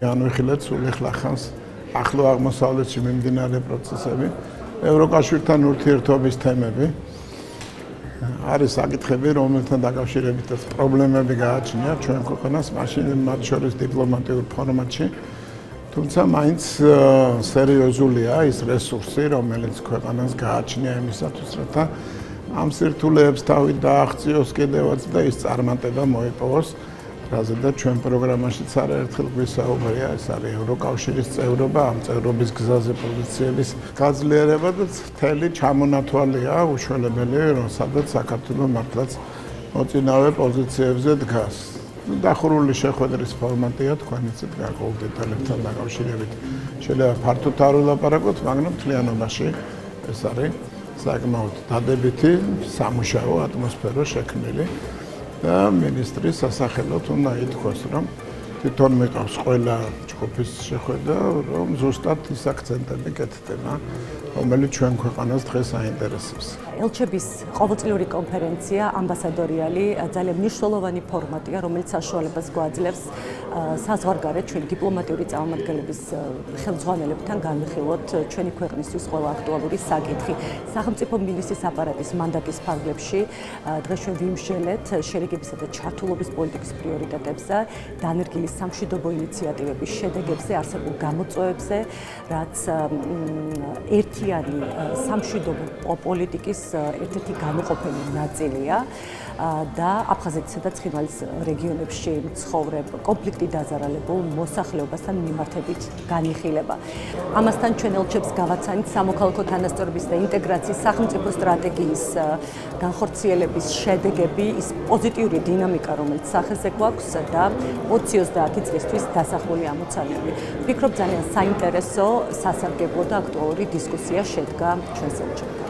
განვიხილეთ სულ ეხლა ხანს ახლო აღმოსავლეთში მიმდინარე პროცესები, ევროკავშირთან ურთიერთობის თემები. არის საკითხები, რომელთან დაკავშირებით პრობლემები გააჩნია ჩვენ ქვეყანას, მაშინ მათ შორის დიპლომატიურ ფორმატში. თუმცა მაინც სერიოზულია ის რესურსი, რომელიც ქვეყანას გააჩნია იმისათვის, რათა ამ სირთულეებს თავი დააღწიოს კიდევაც და ის წარმატება მოიპოვოს. რაზედაც ჩვენ პროგრამაშიც არაერთხელ გვისაუბრია, ეს არის ევროკავშირის წევრობა, ამ წევრობის გზაზე პოზიციების გაძლიერება და მთელი ჩამონათვალია უშველებელი, რომ სადაც საქართველო მართლაც მოწინავე პოზიციებზე დგას. დახურული შეხვედრის ფორმატია თქვენიც გარკვეულ დეტალებთან დაკავშირებით. შეიძლება ფართოდ არ ვილაპარაკოთ, მაგრამ მთლიანობაში ეს არის საკმაოდ დადებითი სამუშაო ატმოსფერო შექმნილი. და მინისტრის სასახელოდ უნდა ითქვას, რომ თვითონ მიყავს ყველა ჯგუფის შეხვედრა, რომ ზუსტად ის აქცენტები კეთდება, რომელიც ჩვენ ქვეყანას დღეს აინტერესებს. ელჩების ყოველწლიური კონფერენცია ამბასადორიალი ძალიან მნიშვნელოვანი ფორმატია, რომელიც საშუალებას გვაძლევს საზღვარგარეთ ჩვენი დიპლომატიური წარმომადგენლების ხელმძღვანელებთან განვიხილოთ ჩვენი ქვეყნისთვის ყველა აქტუალური საკითხი. სახელმწიფო მინისტრის აპარატის მანდატის ფარგლებში დღეს ჩვენ ვიმსჯელეთ შერიგებისა და ჩართულობის პოლიტიკის პრიორიტეტებზე, დანერგილი სამშვიდობო ინიციატივების შედეგებზე, არსებულ გამოწვევებზე, რაც ერთიანი სამშვიდობო პოლიტიკის ერთ-ერთი განუყოფელი ნაწილია და აფხაზეთისა და ცხინვალის რეგიონებში მცხოვრებ კონფლიქტი დაზარალებულ მოსახლეობასთან მიმართებით განიხილება. ამასთან ჩვენ ელჩებს გავაცანით სამოქალაქო თანასწორობის და ინტეგრაციის სახელმწიფო სტრატეგიის განხორციელების შედეგები, ის პოზიტიური დინამიკა, რომელიც სახეზე გვაქვს და 20-30 წლისთვის დასახული ამოცანები. ვფიქრობ ძალიან საინტერესო, სასარგებლო და აქტუალური დისკუსია შედგა ჩვენს ელჩებთან.